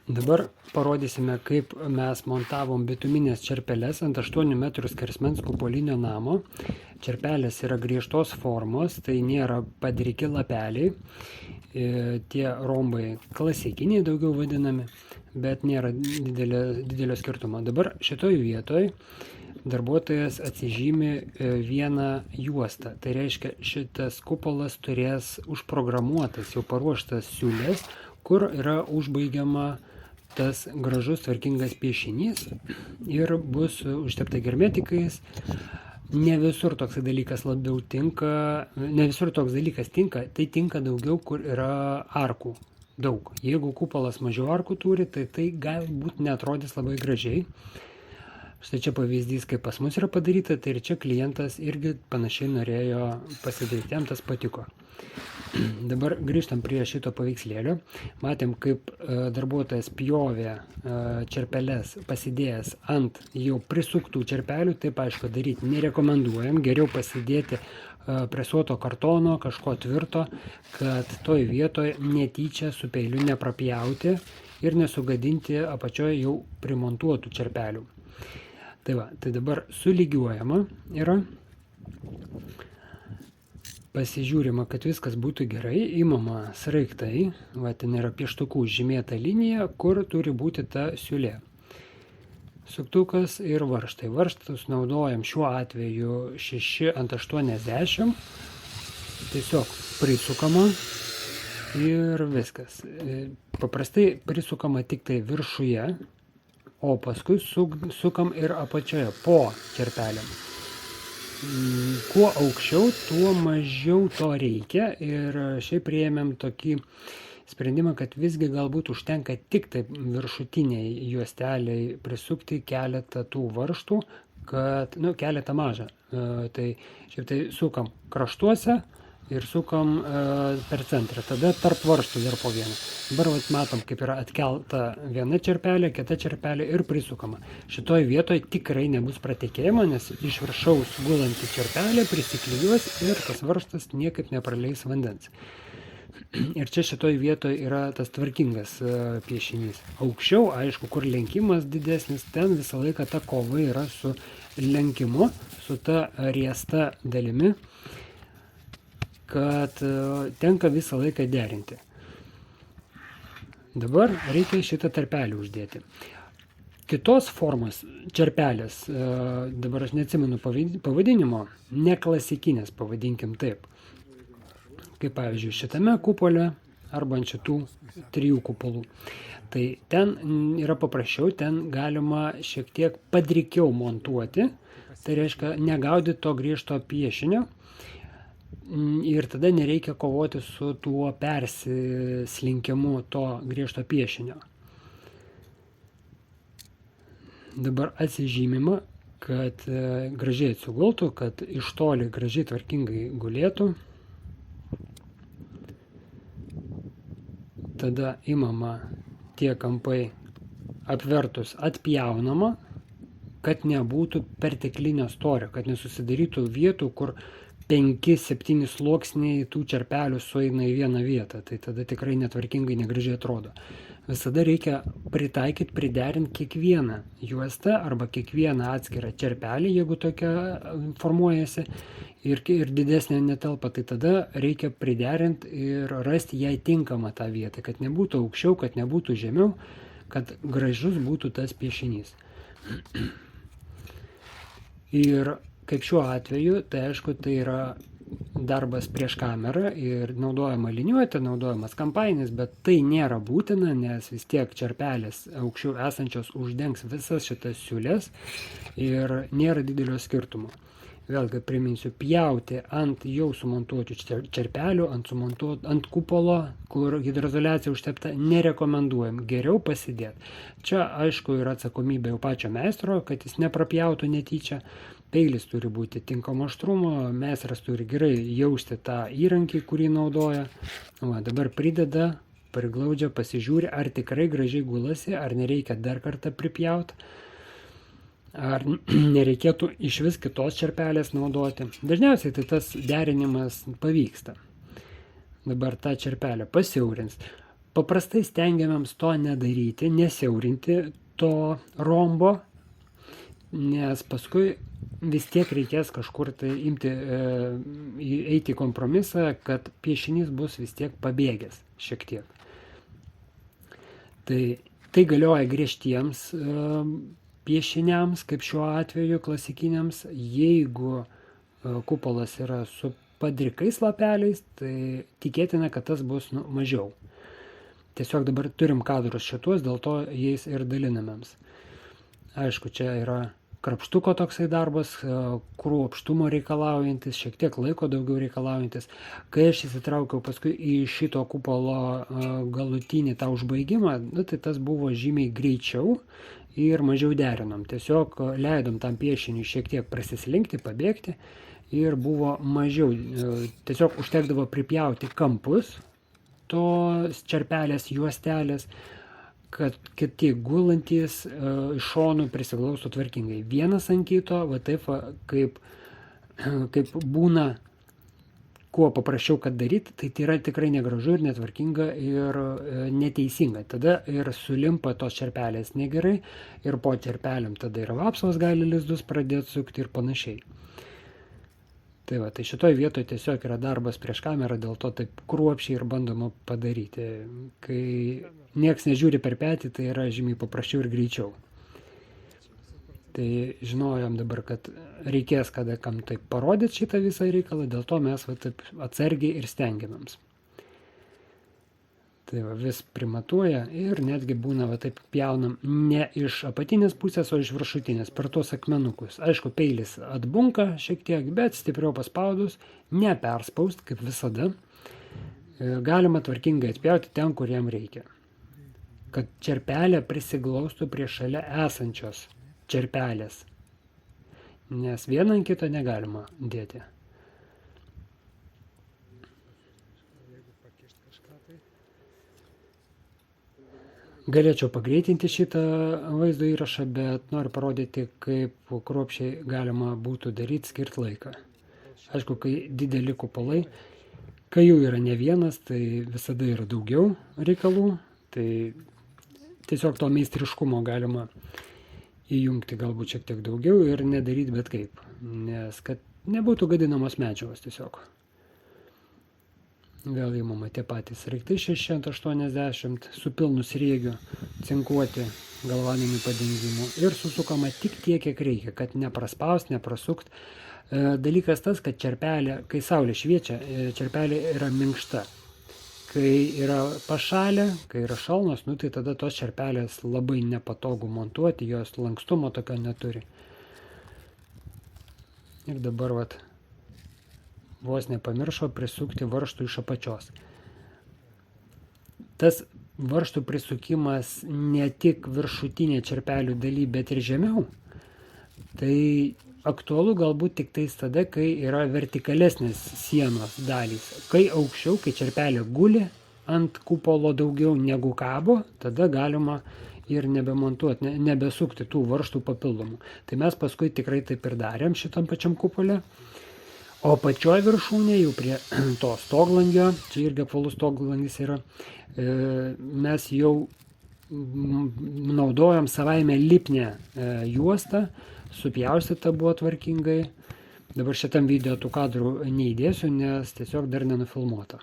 Dabar parodysime, kaip mes montavom bituminės čerpeles ant 8 metrų skersmens kupolinio namo. Čerpelės yra griežtos formos, tai nėra padriki lapeliai. Tie rombai klasikiniai daugiau vadinami, bet nėra didelio skirtumo. Dabar šitoj vietoj darbuotojas atsižymi vieną juostą. Tai reiškia, šitas kupolas turės užprogramuotas, jau paruoštas siūlės, kur yra užbaigiama tas gražus tvarkingas piešinys ir bus užtepta hermetikais. Ne visur toks dalykas labiau tinka, ne visur toks dalykas tinka, tai tinka daugiau, kur yra arkų daug. Jeigu kupolas mažiau arkų turi, tai galbūt neatrodys labai gražiai. Štai čia pavyzdys, kaip pas mus yra padaryta, tai ir čia klientas irgi panašiai norėjo pasidaryti, jam tas patiko. Dabar grįžtam prie šito paveikslėlio. Matėm, kaip darbuotojas pjovė čerpeles pasidėjęs ant jau prisuktų čerpelių. Taip aišku daryti nerekomenduojam, geriau pasidėti presuoto kartono, kažko tvirto, kad toj vietoj netyčia su peiliu neprapjauti ir nesugadinti apačioje jau primontuotų čerpelių. Tai dabar sulygiuojama yra, pasižiūrima, kad viskas būtų gerai, imama sraigtai, ten yra pieštukų žymėta linija, kur turi būti ta siūlė. Suktukas ir varžtai. Varžtus naudojam šiuo atveju 6x80, tiesiog prisukama ir viskas. Paprastai prisukama tik tai viršuje, o paskui sukam ir apačioje po čerpelėm. Kuo aukščiau, tuo mažiau to reikia ir šiaip priėmėm tokį sprendimą, kad visgi galbūt užtenka tik taip viršutiniai juosteliai prisukti keletą tų varžtų, kad, keletą mažą. Tai šiaip tai sukam kraštuose ir sukam per centrą, tada tarp varžtų dar po vieną. Dabar matom, kaip yra atkelta viena čerpelė, kita čerpelė ir prisukama. Šitoj vietoj tikrai nebus pratekėjimo, nes iš viršaus gulanti čerpelė prisiklijuos ir tas varžtas niekaip nepraleis vandens. Ir čia šitoj vietoj yra tas tvarkingas piešinys. Aukščiau, aišku, kur lenkimas didesnis, ten visą laiką ta kova yra su lenkimu, su ta riesta dalimi, kad tenka visą laiką derinti. Dabar reikia šitą tarpelį uždėti. Kitos formos čerpelės, dabar aš neatsimenu pavadinimo, neklasikinės, pavadinkim taip. Kaip pavyzdžiui šitame kupole arba ant šitų 3 kupolų. Tai ten yra paprasčiau, ten galima šiek tiek padrikiau montuoti, tai reiškia negaudyti to griežto piešinio. Ir tada nereikia kovoti su tuo persislinkimu to griežto piešinio. Dabar atsižymima, kad gražiai atsigultų, kad iš toli gražiai tvarkingai gulėtų. Tada imama tie kampai apvertus atpjaunama, kad nebūtų perteklinio storio, kad nesusidarytų vietų, kur 5-7 sluoksniai tų čerpelių sueina į vieną vietą, tai tada tikrai netvarkingai negražiai atrodo. Visada reikia pritaikyti, priderinti kiekvieną juostą arba kiekvieną atskirą čerpelį, jeigu tokia formuojasi ir didesnė netelpa, tai tada reikia priderinti ir rasti jai tinkamą tą vietą, kad nebūtų aukščiau, kad nebūtų žemiau, kad gražus būtų tas piešinys. Ir kaip šiuo atveju, tai aišku, tai yra darbas prieš kamerą ir naudojama liniuotė, naudojamas kampainis, bet tai nėra būtina, nes vis tiek čerpelės aukščiau esančios uždengs visas šitas siūlės ir nėra didelio skirtumo. Vėlgi priminsiu, pjauti ant jau sumontuotų čerpelių, ant kupolo, kur hidroizoliacija užtepta, nerekomenduojam, geriau pasidėti. Čia aišku yra atsakomybė jau pačio meistro, kad jis neprapjautų netyčia. Peilis turi būti tinkamo aštrumo, meistras turi gerai jausti tą įrankį, kurį naudoja. Dabar prideda, priglaudžia, pasižiūri, ar tikrai gražiai gulasi, ar nereikia dar kartą pripjauti, ar nereikėtų iš vis kitos čerpelės naudoti. Dažniausiai tai tas derinimas pavyksta. Dabar tą čerpelę pasiaurins. Paprastai stengiamėms to nedaryti, nesiaurinti to rombo, nes paskui vis tiek reikės kažkur tai eiti į kompromisą, kad piešinys bus vis tiek pabėgęs šiek tiek. Tai galioja griežtiems piešiniams, kaip šiuo atveju klasikiniams. Jeigu kupolas yra su padrikais lapeliais, tai tikėtina, kad tas bus mažiau. Tiesiog dabar turim kadrus šitos, dėl to jais ir dalinamėms. Aišku, čia yra krapštuko toksai darbas, kruopštumo reikalaujantis, šiek tiek laiko daugiau reikalaujantis. Kai aš įsitraukiau paskui į šito kupolo galutinį tą užbaigimą, tai tas buvo žymiai greičiau ir mažiau derinom. Tiesiog leidom tam piešiniui šiek tiek prasislinkti, pabėgti ir buvo mažiau. Tiesiog užtekdavo pripjauti kampus tos čerpelės juostelės, kad kiti gulantys iš šonų prisiglaustų tvarkingai. Vienas ant kito, va taip, kaip būna, kuo paprasčiau, kad daryti, tai yra tikrai negražu ir netvarkinga ir neteisinga. Tada ir sulimpa tos čerpelės negerai ir po čerpelėm tada ir vapsvos gali lizdus pradėti sukti ir panašiai. Tai šitoj vietoj tiesiog yra darbas prieš kamerą, dėl to taip kruopščiai ir bandoma padaryti. Kai nieks nežiūri per petį, tai yra žymiai paprasčiau ir greičiau. Tai žinojom dabar, kad reikės kada kam taip parodyti šitą visą reikalą, dėl to mes taip atsargiai ir stengiamėms. Tai vis primatuoja ir netgi būna taip pjaunam ne iš apatinės pusės, o iš viršutinės, per tuos akmenukus. Aišku, peilis atbunka šiek tiek, bet stipriau paspaudus, neperspaust, kaip visada, galima tvarkingai atpjauti ten, kur jam reikia. Kad čerpelė prisiglaustų prie šalia esančios čerpelės, nes vieną ant kito negalima dėti. Galėčiau pagreitinti šitą vaizdo įrašą, bet noriu parodyti, kaip kruopščiai galima būtų daryti, skirti laiką. Aišku, kai dideli kupolai, kai jų yra ne vienas, tai visada yra daugiau reikalų, tai tiesiog to meistriškumo galima įjungti galbūt šiek tiek daugiau ir nedaryti bet kaip, nes kad nebūtų gadinamos medžiagos tiesiog. Vėl įmama tie patys sraigtai 680 su pilnu sriegiu, cinkuoti galvaniniu padengimu ir susukama tik tiek, kiek reikia, kad nepraspaust, neprasukt. Dalykas tas, kad čerpelė, kai saulė šviečia, čerpelė yra minkšta. Kai yra pašalė, kai yra šalnos, tai tada tos čerpelės labai nepatogu montuoti, jos lankstumo tokio neturi. Ir dabar vos nepamiršo prisukti varžtų iš apačios. Tas varžtų prisukimas ne tik viršutinė čerpelių daly, bet ir žemiau. Tai aktualu galbūt tik tais tada, kai yra vertikalesnės sienos dalys. Kai aukščiau, kai čerpelė guli ant kupolo daugiau negu kabo, tada galima ir nebemontuoti, nebesukti tų varžtų papildomų. Tai mes paskui tikrai taip ir darėm šitam pačiam kupole. O pačioj viršūnė, jau prie to stoglangio, čia irgi apvalus stoglangis yra, mes jau naudojom savaime lipnę juostą, supjaustyta buvo tvarkingai. Dabar šitam video tų kadrų neįdėsiu, nes tiesiog dar nenufilmuota.